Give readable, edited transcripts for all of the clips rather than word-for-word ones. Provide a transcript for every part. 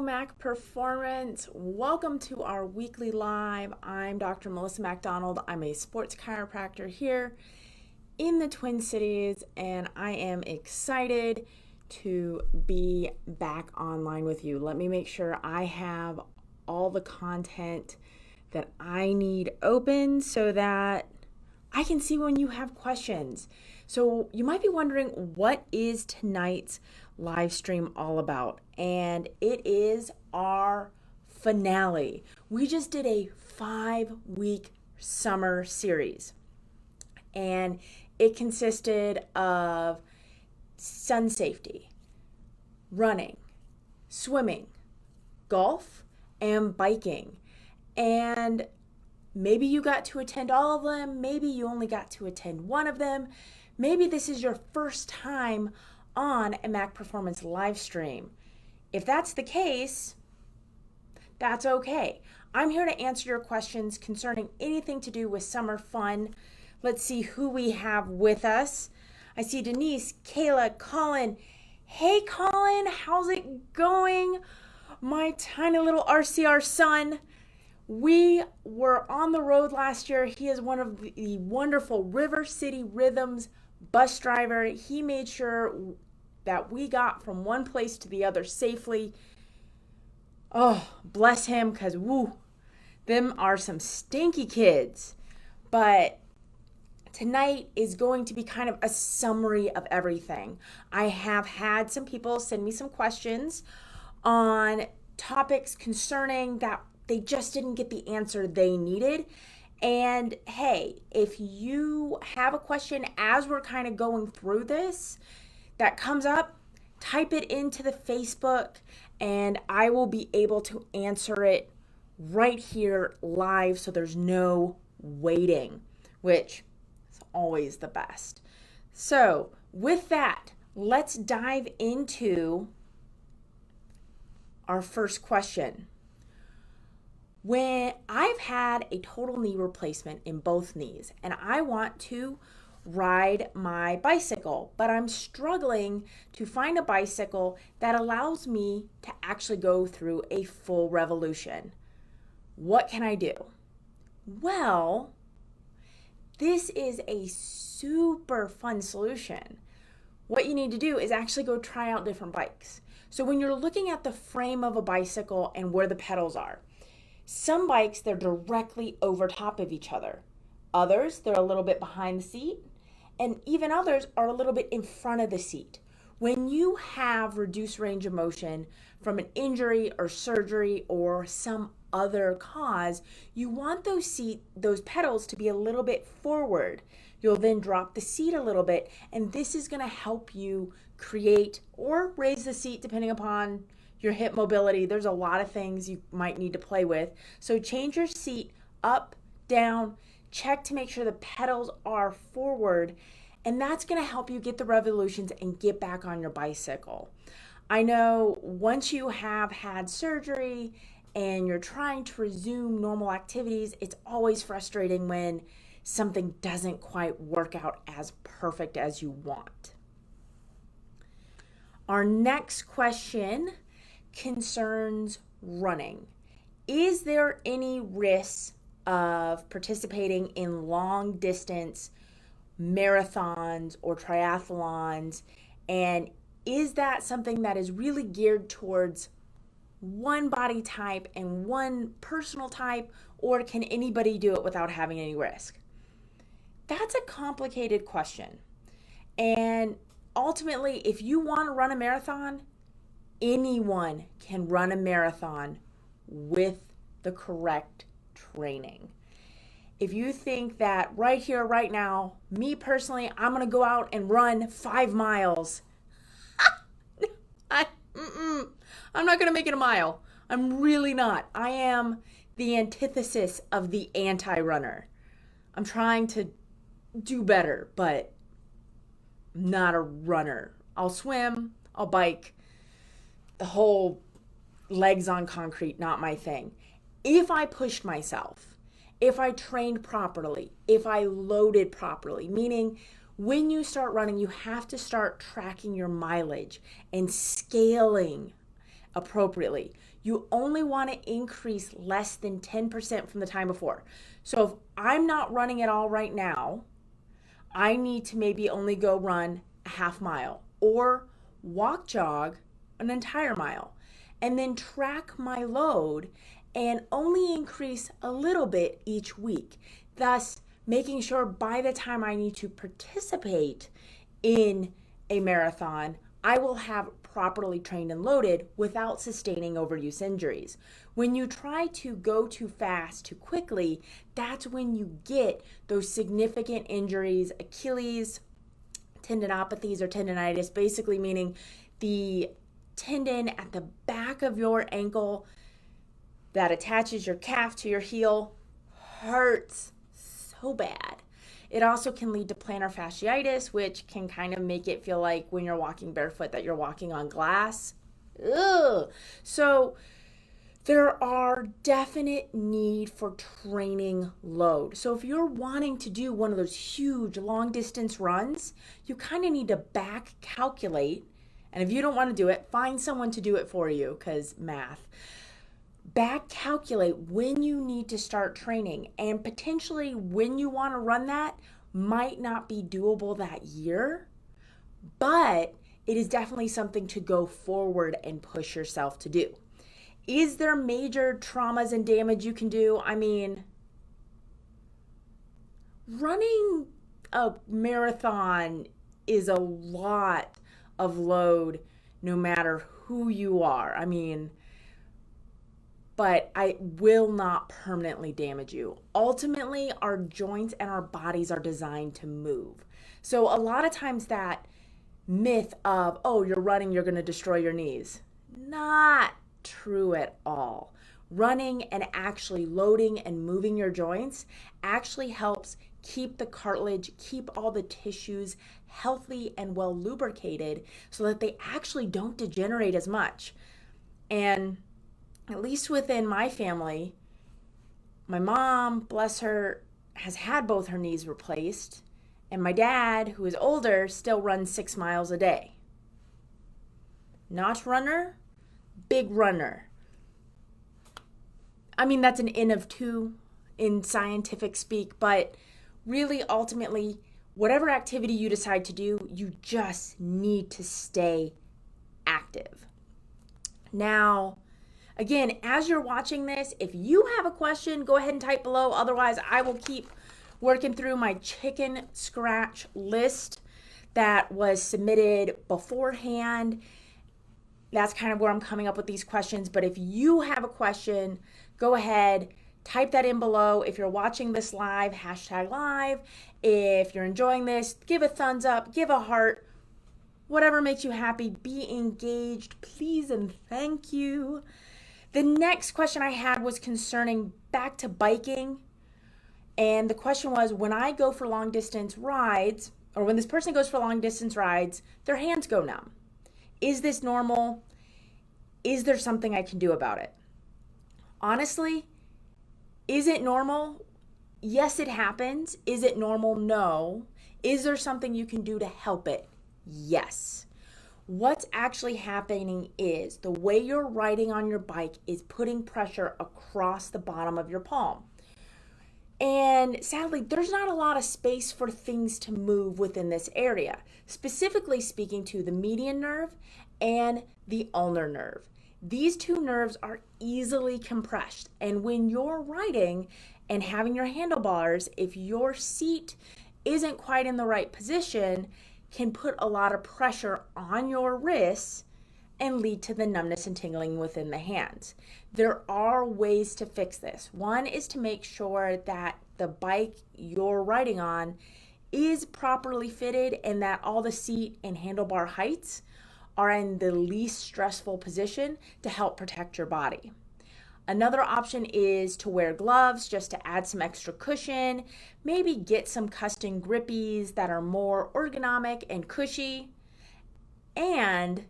Mac Performance. Welcome to our weekly live. I'm Dr. Melissa MacDonald. I'm a sports chiropractor here in the Twin Cities, and I am excited to be back online with you. Let me make sure I have all the content that I need open so that I can see when you have questions. So you might be wondering, what is tonight's live stream all about? And it is our finale. We just did a 5-week summer series, and it consisted of sun safety, running, swimming, golf, and biking. And maybe you got to attend all of them. Maybe you only got to attend one of them. Maybe this is your first time on a Mac Performance live stream. If that's the case, that's okay. I'm here to answer your questions concerning anything to do with summer fun. Let's see who we have with us. I see Denise, Kayla, Colin. Hey Colin, how's it going? My tiny little RCR son. We were on the road last year. He is one of the wonderful River City Rhythms bus driver. He made sure that we got from one place to the other safely. Oh, bless him, because woo, them are some stinky kids. But tonight is going to be kind of a summary of everything. I have had some people send me some questions on topics concerning that they just didn't get the answer they needed. And hey, if you have a question as we're kind of going through this that comes up, type it into the Facebook and I will be able to answer it right here live, so there's no waiting, which is always the best. So with that, let's dive into our first question. When I've had a total knee replacement in both knees and I want to ride my bicycle, but I'm struggling to find a bicycle that allows me to actually go through a full revolution, what can I do? Well, this is a super fun solution. What you need to do is actually go try out different bikes. So when you're looking at the frame of a bicycle and where the pedals are, some bikes, they're directly over top of each other. Others, they're a little bit behind the seat, and even others are a little bit in front of the seat. When you have reduced range of motion from an injury or surgery or some other cause, you want those pedals to be a little bit forward. You'll then drop the seat a little bit, and this is going to help you create or raise the seat depending upon your hip mobility. There's a lot of things you might need to play with. So change your seat up, down, check to make sure the pedals are forward, and that's going to help you get the revolutions and get back on your bicycle. I know once you have had surgery and you're trying to resume normal activities, it's always frustrating when something doesn't quite work out as perfect as you want. Our next question concerns running. Is there any risk of participating in long distance marathons or triathlons? And is that something that is really geared towards one body type and one personal type, or can anybody do it without having any risk? That's a complicated question. And ultimately, if you want to run a marathon, anyone can run a marathon with the correct training. If you think that right here, right now, me personally, I'm going to go out and run 5 miles, I'm not going to make it a mile. I'm really not. I am the antithesis of the anti-runner. I'm trying to do better, but I'm not a runner. I'll swim, I'll bike. The whole legs on concrete, not my thing. If I pushed myself, if I trained properly, if I loaded properly, meaning when you start running, you have to start tracking your mileage and scaling appropriately. You only want to increase less than 10% from the time before. So if I'm not running at all right now, I need to maybe only go run a half mile or walk jog an entire mile, and then track my load and only increase a little bit each week, thus making sure by the time I need to participate in a marathon, I will have properly trained and loaded without sustaining overuse injuries. When you try to go too fast, too quickly, that's when you get those significant injuries, Achilles tendinopathies or tendonitis, basically meaning the tendon at the back of your ankle that attaches your calf to your heel hurts so bad. It also can lead to plantar fasciitis, which can kind of make it feel like when you're walking barefoot that you're walking on glass. Ugh. So there are definite need for training load. So if you're wanting to do one of those huge long distance runs, you kind of need to back calculate. And if you don't want to do it, find someone to do it for you, because math. Back calculate when you need to start training, and potentially when you want to run that might not be doable that year, but it is definitely something to go forward and push yourself to do. Is there major traumas and damage you can do? I mean, running a marathon is a lot of load no matter who you are. I mean, but I will not permanently damage you. Ultimately, our joints and our bodies are designed to move. So a lot of times that myth of, oh, you're running, you're going to destroy your knees. Not true at all. Running and actually loading and moving your joints actually helps keep the cartilage, keep all the tissues healthy and well lubricated so that they actually don't degenerate as much. And at least within my family, my mom, bless her, has had both her knees replaced, and my dad, who is older, still runs 6 miles a day. Not runner, big runner. I mean, that's an N of 2 in scientific speak, but really, ultimately, whatever activity you decide to do, you just need to stay active. Now, again, as you're watching this, if you have a question, go ahead and type below. Otherwise, I will keep working through my chicken scratch list that was submitted beforehand. That's kind of where I'm coming up with these questions. But if you have a question, go ahead, type that in below. If you're watching this live, hashtag live. If you're enjoying this, give a thumbs up, give a heart, whatever makes you happy. Be engaged, please, and thank you. The next question I had was concerning back to biking. And the question was, when I go for long distance rides, or when this person goes for long distance rides, their hands go numb. Is this normal? Is there something I can do about it? Honestly, is it normal? Yes, it happens. Is it normal? No. Is there something you can do to help it? Yes. What's actually happening is the way you're riding on your bike is putting pressure across the bottom of your palm. And sadly, there's not a lot of space for things to move within this area, specifically speaking to the median nerve and the ulnar nerve. These two nerves are easily compressed. And when you're riding and having your handlebars, if your seat isn't quite in the right position, can put a lot of pressure on your wrists and lead to the numbness and tingling within the hands. There are ways to fix this. One is to make sure that the bike you're riding on is properly fitted and that all the seat and handlebar heights are in the least stressful position to help protect your body. Another option is to wear gloves just to add some extra cushion. Maybe get some custom grippies that are more ergonomic and cushy. And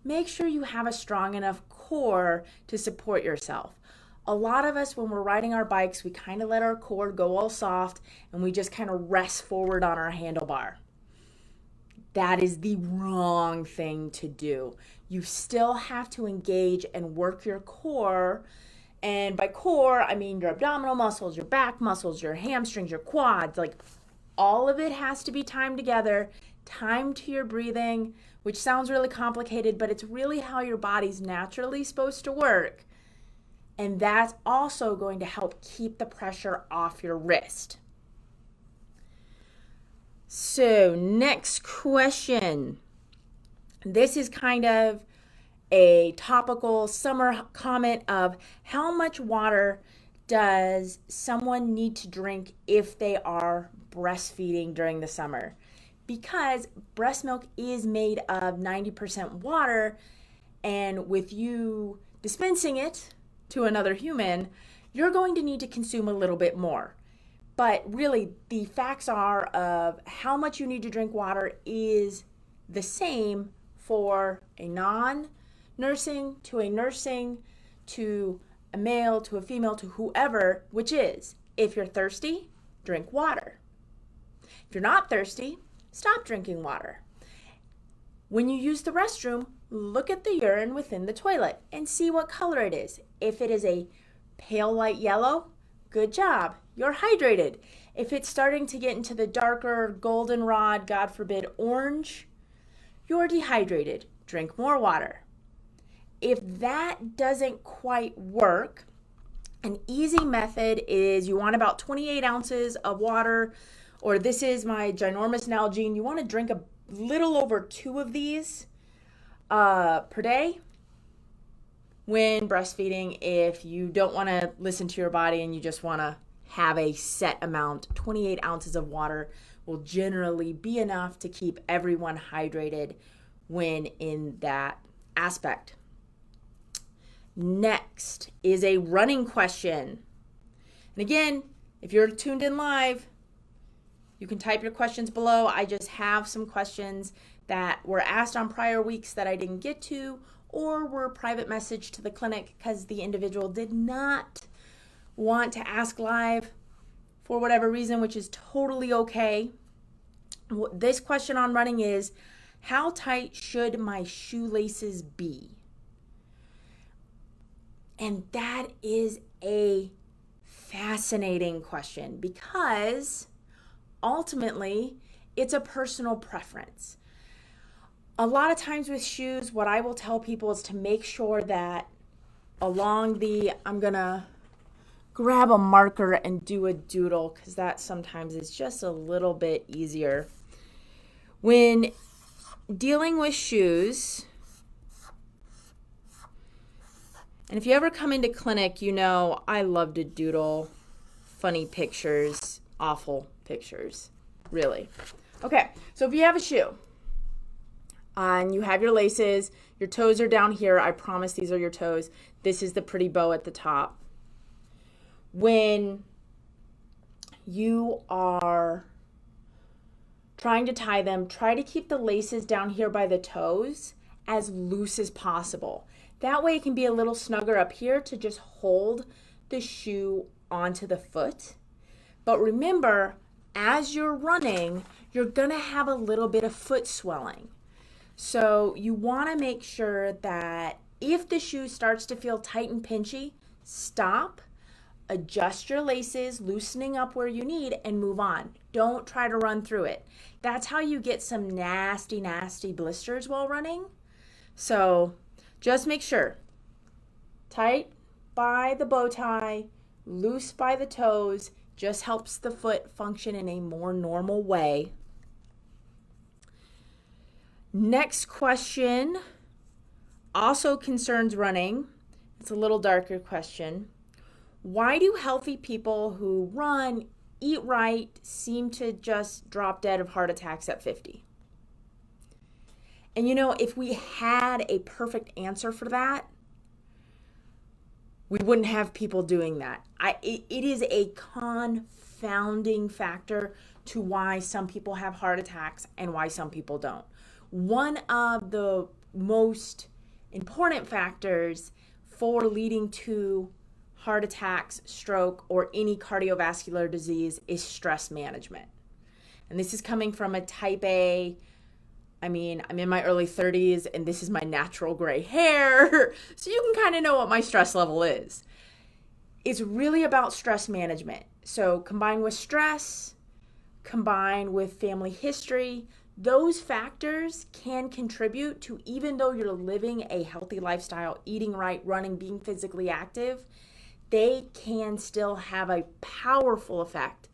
make sure you have a strong enough core to support yourself. A lot of us, when we're riding our bikes, we kind of let our core go all soft and we just kind of rest forward on our handlebar. that is the wrong thing to do. You still have to engage and work your core. And by core, I mean your abdominal muscles, your back muscles, your hamstrings, your quads. Like, all of it has to be timed together, timed to your breathing, which sounds really complicated, but it's really how your body's naturally supposed to work. And that's also going to help keep the pressure off your wrist. So, next question. This is kind of a topical summer comment of how much water does someone need to drink if they are breastfeeding during the summer? Because breast milk is made of 90% water, and with you dispensing it to another human, you're going to need to consume a little bit more. But really, the facts are of how much you need to drink water is the same for a non-nursing to a nursing to a male to a female to whoever, which is, if you're thirsty, drink water. If you're not thirsty, stop drinking water. When you use the restroom, look at the urine within the toilet and see what color it is. If it is a pale light yellow, good job, you're hydrated. If it's starting to get into the darker goldenrod, God forbid, orange, you're dehydrated. Drink more water. If that doesn't quite work, an easy method is you want about 28 ounces of water, or this is my ginormous Nalgene. You want to drink a little over 2 of these per day when breastfeeding. If you don't want to listen to your body and you just want to have a set amount, 28 ounces of water will generally be enough to keep everyone hydrated when in that aspect. Next is a running question. And again, if you're tuned in live, you can type your questions below. I just have some questions that were asked on prior weeks that I didn't get to, or were private message to the clinic because the individual did not want to ask live for whatever reason, which is totally okay. This question on running is, how tight should my shoelaces be? And that is a fascinating question because ultimately it's a personal preference. A lot of times with shoes, what I will tell people is to make sure that along the, I'm gonna grab a marker and do a doodle because that sometimes is just a little bit easier. When dealing with shoes, and if you ever come into clinic, you know I love to doodle funny pictures, awful pictures, really. Okay, so if you have a shoe and you have your laces, your toes are down here. I promise these are your toes. This is the pretty bow at the top. When you are trying to tie them, try to keep the laces down here by the toes as loose as possible. That way it can be a little snugger up here to just hold the shoe onto the foot. But remember, as you're running, you're gonna have a little bit of foot swelling. So you wanna make sure that if the shoe starts to feel tight and pinchy, stop, adjust your laces, loosening up where you need, and move on. Don't try to run through it. That's how you get some nasty, nasty blisters while running. So just make sure, tight by the bow tie, loose by the toes, just helps the foot function in a more normal way. Next question also concerns running. It's a little darker question. Why do healthy people who run, eat right, seem to just drop dead of heart attacks at 50? And you know, if we had a perfect answer for that, we wouldn't have people doing that. It is a confounding factor to why some people have heart attacks and why some people don't. One of the most important factors for leading to heart attacks, stroke, or any cardiovascular disease is stress management. And this is coming from a type A I mean, I'm in my early 30s and this is my natural gray hair. So you can kind of know what my stress level is. It's really about stress management. So combined with stress, combined with family history, those factors can contribute to, even though you're living a healthy lifestyle, eating right, running, being physically active, they can still have a powerful effect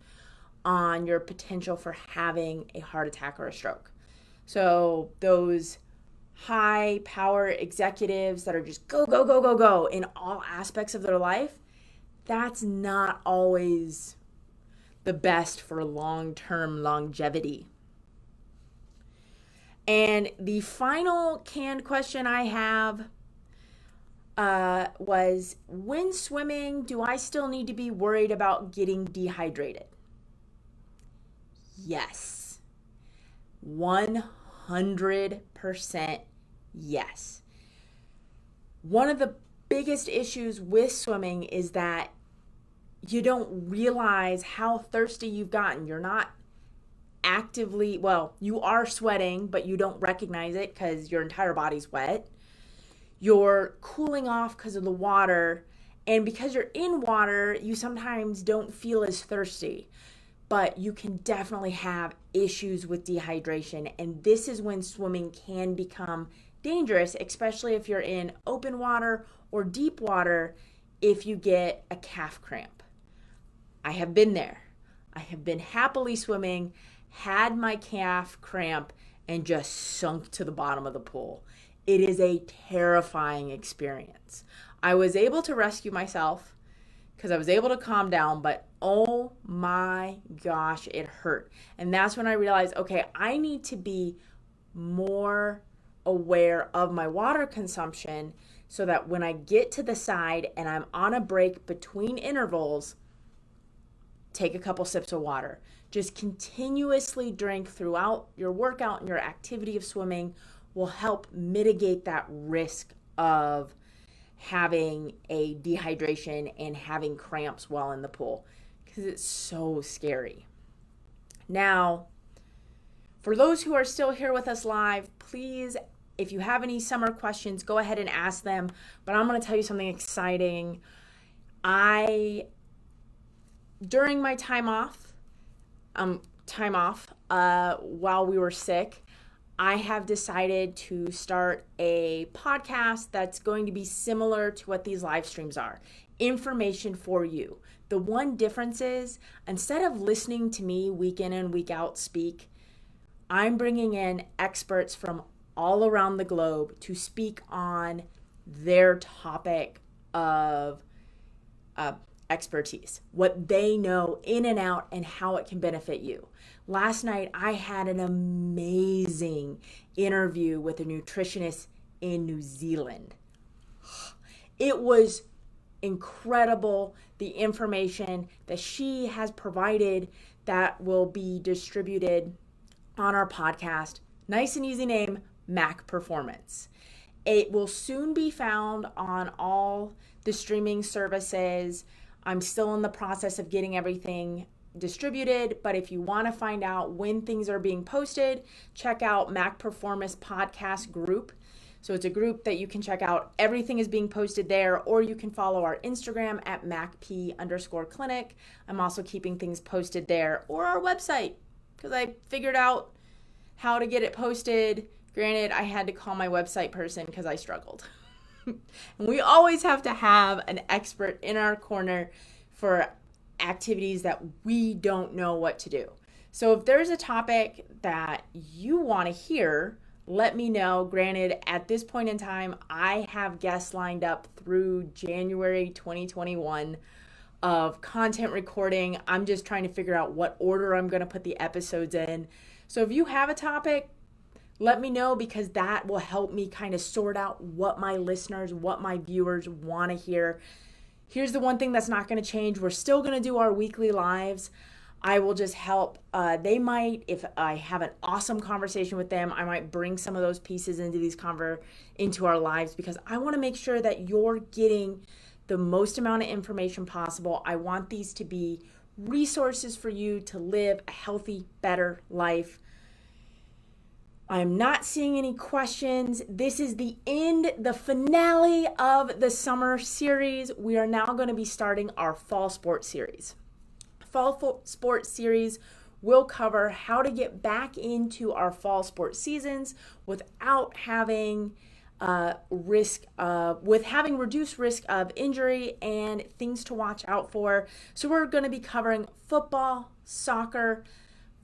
on your potential for having a heart attack or a stroke. So those high power executives that are just go, go, go, go, go in all aspects of their life, that's not always the best for long-term longevity. And the final canned question I have was, when swimming, do I still need to be worried about getting dehydrated? Yes. 100% yes. One of the biggest issues with swimming is that you don't realize how thirsty you've gotten. You're not actively, well, you are sweating, but you don't recognize it because your entire body's wet. You're cooling off because of the water. And because you're in water, you sometimes don't feel as thirsty. But you can definitely have issues with dehydration. And this is when swimming can become dangerous, especially if you're in open water or deep water, if you get a calf cramp. I have been there. I have been happily swimming, had my calf cramp, and just sunk to the bottom of the pool. It is a terrifying experience. I was able to rescue myself because I was able to calm down, but oh my gosh, it hurt. And that's when I realized, okay, I need to be more aware of my water consumption so that when I get to the side and I'm on a break between intervals, take a couple sips of water. Just continuously drink throughout your workout and your activity of swimming will help mitigate that risk of having a dehydration and having cramps while in the pool, because it's so scary. Now, for those who are still here with us live, please, if you have any summer questions, go ahead and ask them. But I'm going to tell you something exciting. During my time off, while we were sick, I have decided to start a podcast that's going to be similar to what these live streams are. Information for you. The one difference is, instead of listening to me week in and week out speak, I'm bringing in experts from all around the globe to speak on their topic of expertise, what they know in and out and how it can benefit you. Last night, I had an amazing interview with a nutritionist in New Zealand. It was incredible, the information that she has provided that will be distributed on our podcast. Nice and easy name, Mac Performance. It will soon be found on all the streaming services. I'm still in the process of getting everything distributed, but if you want to find out when things are being posted, check out Mac Performance Podcast Group. So it's a group that you can check out. Everything is being posted there, or you can follow our Instagram at MacP_clinic. I'm also keeping things posted there, or our website, because I figured out how to get it posted. Granted, I had to call my website person because I struggled. And we always have to have an expert in our corner for activities that we don't know what to do. So if there's a topic that you want to hear, let me know. Granted, at this point in time, I have guests lined up through January 2021 of content recording. I'm just trying to figure out what order I'm going to put the episodes in. So if you have a topic, let me know, because that will help me kind of sort out what my listeners, what my viewers want to hear. Here's the one thing that's not going to change. We're still going to do our weekly lives. I will just help. They might, if I have an awesome conversation with them, I might bring some of those pieces into our lives, because I want to make sure that you're getting the most amount of information possible. I want these to be resources for you to live a healthy, better life. I'm not seeing any questions. This is the end, the finale of the summer series. We are now going to be starting our fall sports series. Sports series will cover how to get back into our fall sports seasons without having reduced risk of injury and things to watch out for. So we're going to be covering football, soccer,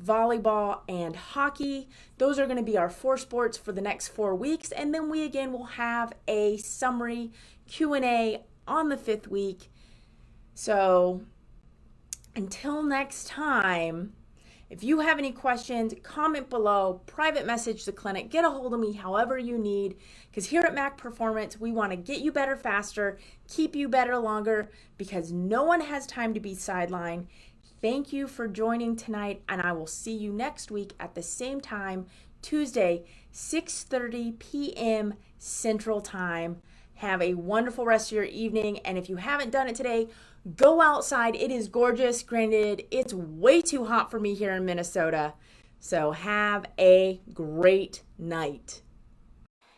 volleyball, and hockey. Those are going to be our 4 sports for the next 4 weeks, and then we again will have a summary Q&A on the 5th week. So until next time, if you have any questions, comment below, private message the clinic, get a hold of me however you need, because here at Mac Performance, we want to get you better faster, keep you better longer, because no one has time to be sidelined. Thank you for joining tonight, and I will see you next week at the same time, Tuesday, 6:30 p.m. Central Time. Have a wonderful rest of your evening, and if you haven't done it today, go outside. It is gorgeous. Granted, it's way too hot for me here in Minnesota, so have a great night.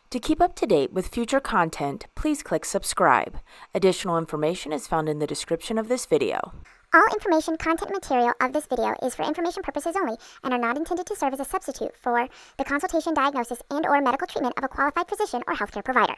To keep up to date with future content, please click subscribe. Additional information is found in the description of this video. All information, content, and material of this video is for information purposes only and are not intended to serve as a substitute for the consultation, diagnosis, and/or medical treatment of a qualified physician or healthcare provider.